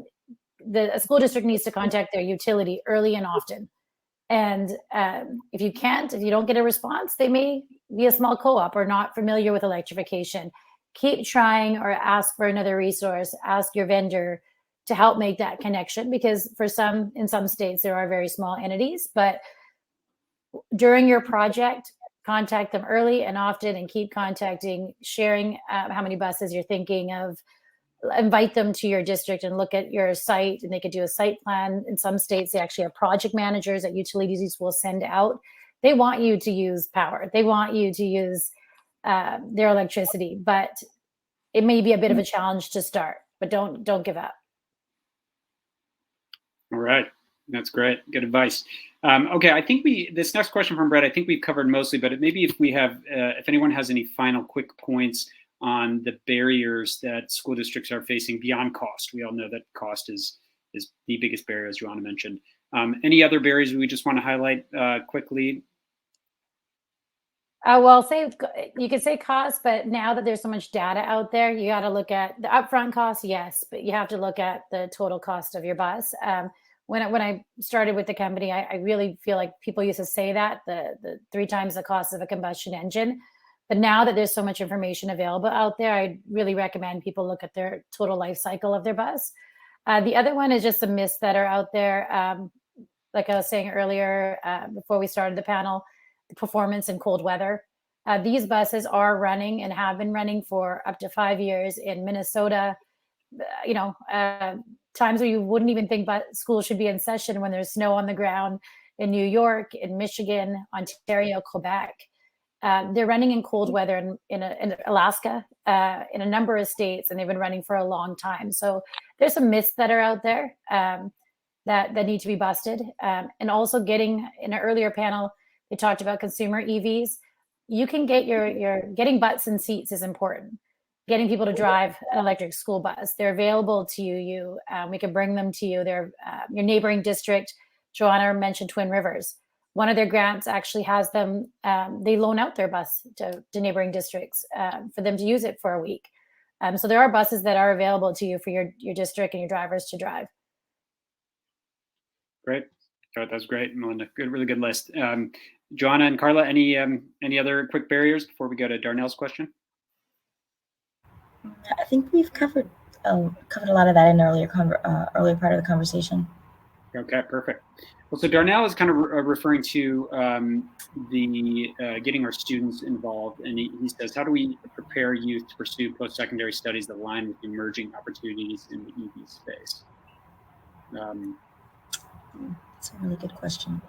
school district needs to contact their utility early and often. And if you don't get a response, they may be a small co-op or not familiar with electrification. Keep trying, or ask for another resource, ask your vendor to help make that connection, because in some states, there are very small entities, but during your project, contact them early and often, and keep contacting, sharing how many buses you're thinking of, invite them to your district and look at your site, and they could do a site plan. In some states, they actually have project managers that utilities will send out. They want you to use power. They want you to use their electricity, but it may be a bit of a challenge to start, but don't give up. All right. That's great. Good advice. Okay, I think this next question from Brett, I think we've covered mostly, but maybe if anyone has any final quick points on the barriers that school districts are facing beyond cost. We all know that cost is the biggest barrier, as Joanna mentioned. Any other barriers we just want to highlight quickly? Well, you could say cost, but now that there's so much data out there, you got to look at the upfront cost, yes, but you have to look at the total cost of your bus. When I started with the company, I really feel like people used to say that the 3 times the cost of a combustion engine. But now that there's so much information available out there, I really recommend people look at their total life cycle of their bus. The other one is just the myths that are out there. Like I was saying earlier, before we started the panel, performance in cold weather. These buses are running and have been running for up to 5 years in Minnesota. Times where you wouldn't even think school should be in session when there's snow on the ground in New York, in Michigan, Ontario, Quebec. They're running in cold weather in Alaska, in a number of states, and they've been running for a long time. So there's some myths that are out there that need to be busted. And also getting, in an earlier panel, they talked about consumer EVs. You can get getting butts in seats is important. Getting people to drive an electric school bus. They're available to you. We can bring them to you. They're your neighboring district. Joanna mentioned Twin Rivers. One of their grants actually has them, they loan out their bus to neighboring districts for them to use it for a week. So there are buses that are available to you for your district and your drivers to drive. Great. That's great, Melinda. Really good list. Joanna and Carla, any other quick barriers before we go to Darnell's question? I think we've covered a lot of that in the earlier part of the conversation. Okay, perfect. Well, so Darnell is kind of referring to getting our students involved, and he says, how do we prepare youth to pursue post-secondary studies that align with emerging opportunities in the EV space? That's a really good question.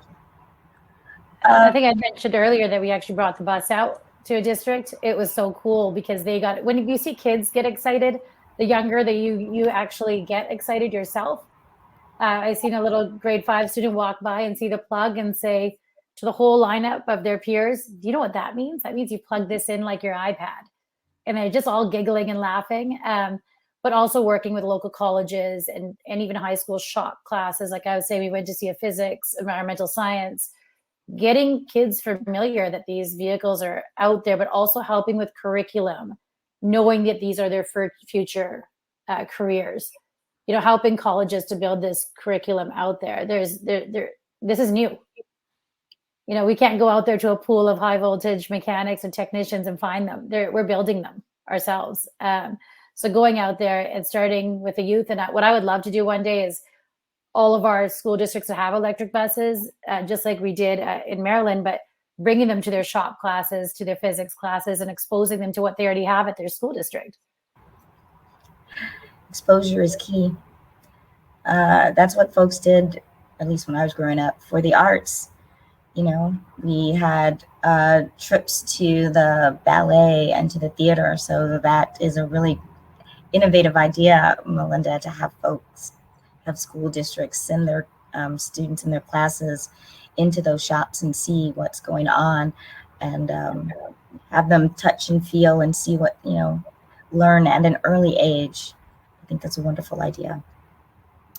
I think I mentioned earlier that we actually brought the bus out to a district. It was so cool because when you see kids get excited, the younger that you actually get excited yourself. I seen a little grade 5 student walk by and see the plug and say to the whole lineup of their peers, do you know what that means? That means you plug this in like your iPad. And they're just all giggling and laughing. But also working with local colleges and even high school shop classes. Like I would say, we went to see a physics, environmental science, getting kids familiar that these vehicles are out there, but also helping with curriculum, knowing that these are their future careers. Helping colleges to build this curriculum out there. This is new. We can't go out there to a pool of high voltage mechanics and technicians and find them. We're building them ourselves. So going out there and starting with the youth, and what I would love to do one day is all of our school districts to have electric buses, just like we did in Maryland, but bringing them to their shop classes, to their physics classes, and exposing them to what they already have at their school district. Exposure is key. That's what folks did, at least when I was growing up, for the arts. We had trips to the ballet and to the theater. So that is a really innovative idea, Melinda, to have school districts send their students in their classes into those shops and see what's going on, and have them touch and feel and see what, learn at an early age. I think that's a wonderful idea.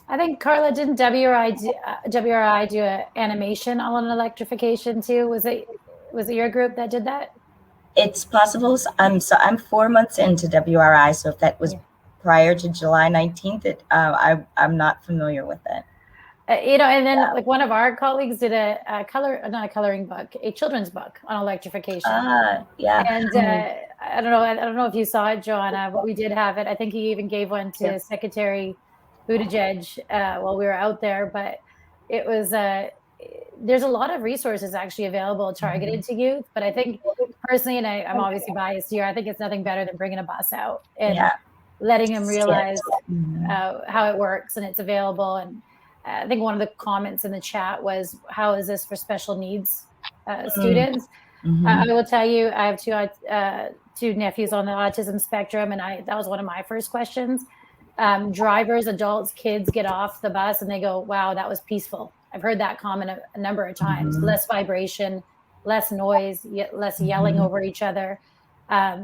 I think, Carla, didn't WRI do an animation on electrification too? Was it your group that did that? It's possible. I'm 4 months into WRI, so if that was prior to July 19th, I'm not familiar with it. And then like one of our colleagues did a children's book on electrification. Yeah. And I don't know if you saw it, Joanna, but we did have it. I think he even gave one to Secretary Buttigieg while we were out there. But it was there's a lot of resources actually available targeted to youth. But I think personally, and I'm obviously biased here, I think it's nothing better than bringing a bus out and letting them realize Mhm. how it works and it's available. And I think one of the comments in the chat was, how is this for special needs students? Mhm. I will tell you, I have two nephews on the autism spectrum, and that was one of my first questions. Drivers, adults, kids get off the bus and they go, wow, that was peaceful. I've heard that comment a number of times. Mhm. Less vibration, less noise, less yelling over each other.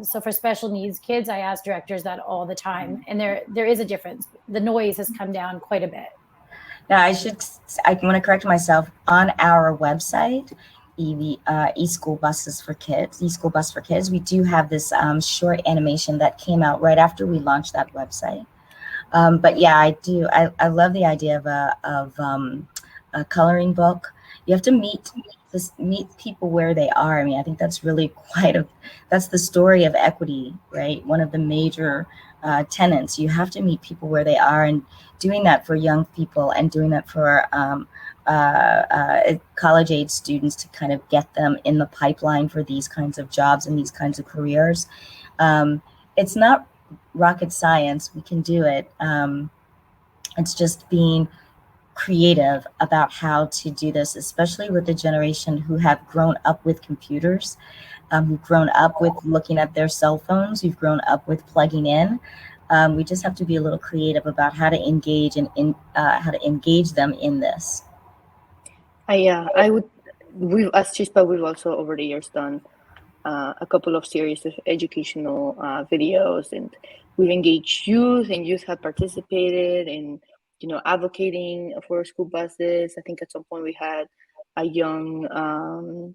So for special needs kids, I ask directors that all the time, and there is a difference. The noise has come down quite a bit. Now, I want to correct myself. On our website, eSchool Buses for Kids, eSchool Bus for Kids, we do have this short animation that came out right after we launched that website. But yeah, I love the idea of a coloring book. You have to meet people where they are. I mean, I think that's really that's the story of equity, right? One of the major tenets. You have to meet people where they are, and doing that for young people and doing that for college age students to kind of get them in the pipeline for these kinds of jobs and these kinds of careers. It's not rocket science. We can do it. It's just being creative about how to do this, especially with the generation who have grown up with computers, who've grown up with looking at their cell phones, who've grown up with plugging in. We just have to be a little creative about how to engage how to engage them in this. I would. As Chispa, we've also over the years done a couple of series of educational videos, and we've engaged youth, and youth have participated in, advocating for school buses. I think at some point we had a young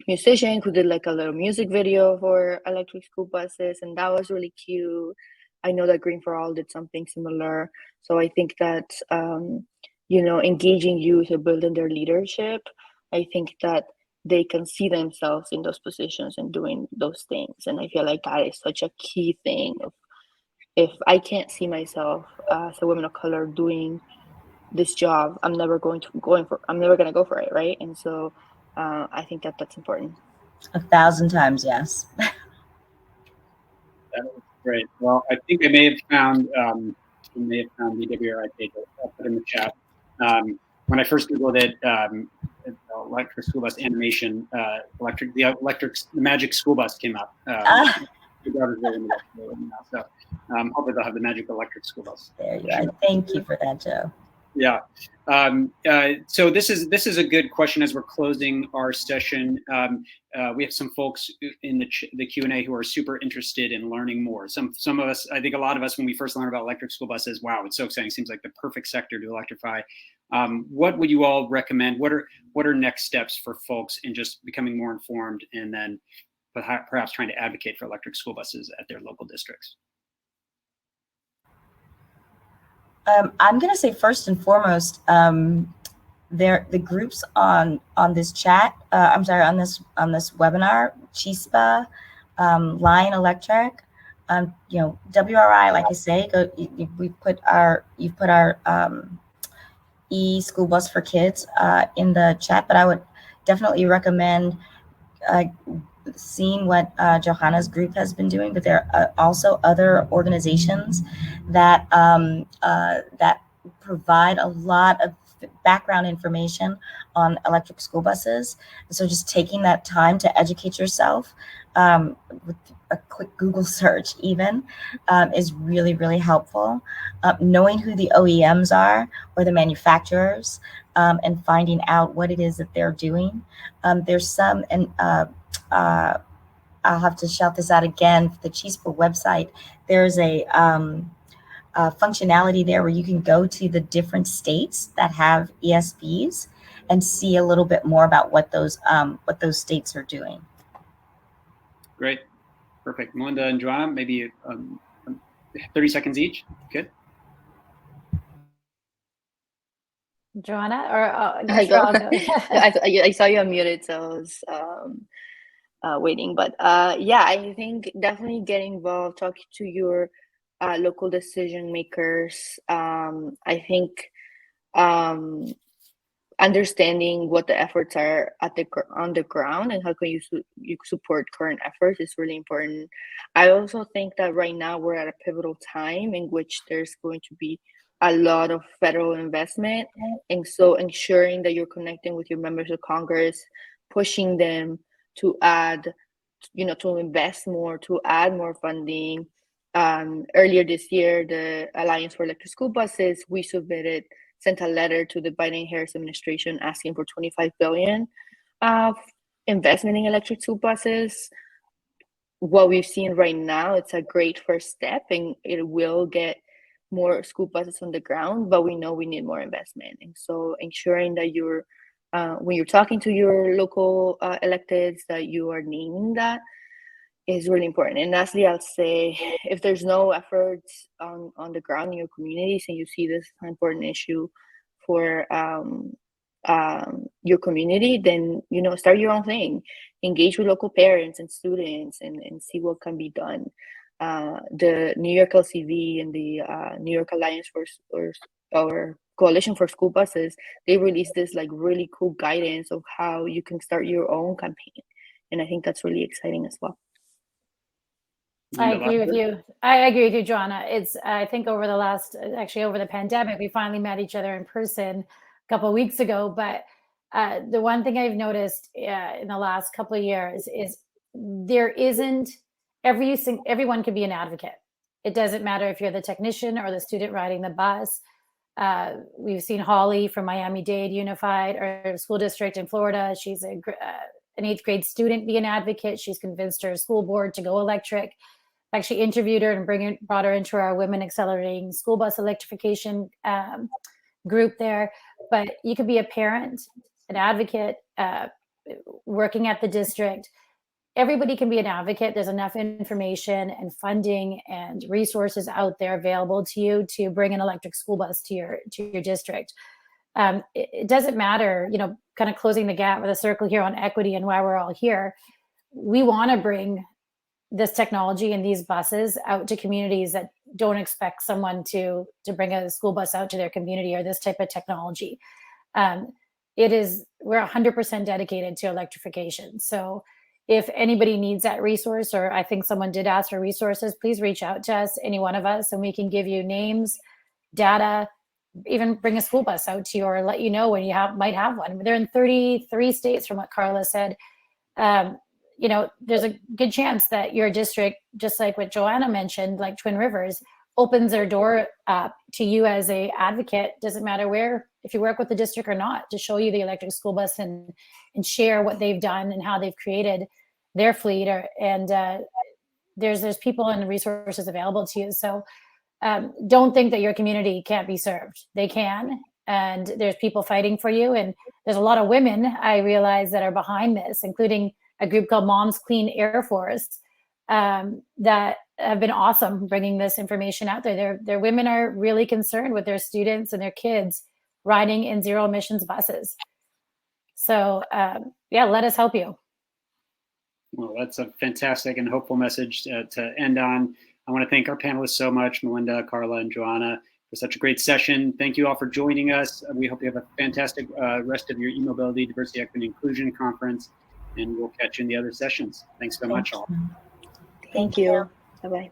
musician who did like a little music video for electric school buses, and that was really cute. I know that Green for All did something similar. So I think that engaging youth and building their leadership, I think that they can see themselves in those positions and doing those things. And I feel like that is such a key thing. If I can't see myself as a woman of color doing this job, I'm never going to go for it, right? And so I think that that's important. 1,000 times yes. That was great. Well, I think I may have found the EWRI page. I'll put in the chat. When I first Googled it, electric school bus animation, the magic school bus came up. So hopefully they'll have the magic electric school bus. There you are. Thank you for that, Joe. Yeah. So this is a good question as we're closing our session. We have some folks in the Q&A who are super interested in learning more. Some of us, I think a lot of us, when we first learned about electric school buses, wow, it's so exciting. Seems like the perfect sector to electrify. What would you all recommend? What are next steps for folks in just becoming more informed and then perhaps trying to advocate for electric school buses at their local districts? I'm going to say first and foremost, the groups on this chat. I'm sorry, on this webinar, Chispa, Lion Electric, WRI. Like I say, you've put our e-school bus for kids in the chat, but I would definitely recommend seeing what Johanna's group has been doing, but there are also other organizations that that provide a lot of background information on electric school buses. So just taking that time to educate yourself with a quick Google search even is really, really helpful. Knowing who the OEMs are or the manufacturers and finding out what it is that they're doing. There's some, and I'll have to shout this out again, for the Chispa website, there's a functionality there where you can go to the different states that have ESBs and see a little bit more about what those states are doing. Great, perfect. Melinda and Joanna, maybe 30 seconds each. Good. Joanna, or I go. I'll go. I saw you unmuted, so I was waiting. But yeah, I think definitely get involved, talk to your local decision makers. I think understanding what the efforts are on the ground and how can you support current efforts is really important. I also think that right now we're at a pivotal time in which there's going to be a lot of federal investment, and so ensuring that you're connecting with your members of Congress, pushing them to add, to invest more, to add more funding. Earlier this year, the Alliance for Electric School Buses, we sent a letter to the Biden-Harris administration asking for $25 billion of investment in electric school buses. What we've seen right now, it's a great first step, and it will get more school buses on the ground, but we know we need more investment. And so ensuring that when you're talking to your local electeds, that you are naming that is really important. And lastly, I'll say, if there's no efforts on the ground in your communities and you see this important issue for your community, then start your own thing. Engage with local parents and students and see what can be done. The New York LCV and the New York Alliance or Coalition for School Buses, they released this like really cool guidance of how you can start your own campaign, and I think that's really exciting as well. I agree with you. I agree with you, Joanna. I think over the pandemic, we finally met each other in person a couple of weeks ago. But the one thing I've noticed in the last couple of years is there isn't everyone can be an advocate. It doesn't matter if you're the technician or the student riding the bus. We've seen Holly from Miami-Dade Unified or School District in Florida. She's an 8th grade student, be an advocate. She's convinced her school board to go electric. Actually interviewed her and brought her into our Women Accelerating School Bus Electrification group there. But you could be a parent, an advocate, working at the district. Everybody can be an advocate. There's enough information and funding and resources out there available to you to bring an electric school bus to your district. It doesn't matter, kind of closing the gap with a circle here on equity and why we're all here. We want to bring this technology and these buses out to communities that don't expect someone to bring a school bus out to their community or this type of technology. We're 100% dedicated to electrification. So if anybody needs that resource, or I think someone did ask for resources, please reach out to us, any one of us, and we can give you names, data, even bring a school bus out to you or let you know when you might have one. They're in 33 states from what Carla said. There's a good chance that your district, just like what Joanna mentioned, like Twin Rivers, opens their door up to you as a advocate. Doesn't matter where, if you work with the district or not, to show you the electric school bus and share what they've done and how they've created their fleet. There's people and resources available to you. So don't think that your community can't be served. They can, and there's people fighting for you. And there's a lot of women, I realize, that are behind this, including a group called Moms Clean Air Force, that have been awesome bringing this information out there. Their women are really concerned with their students and their kids riding in zero emissions buses. So let us help you. Well, that's a fantastic and hopeful message to end on. I want to thank our panelists so much, Melinda, Carla, and Joanna, for such a great session. Thank you all for joining us. We hope you have a fantastic rest of your e-mobility, diversity, equity, and inclusion conference, and we'll catch you in the other sessions. Thanks so much, all. Thank you. Bye-bye.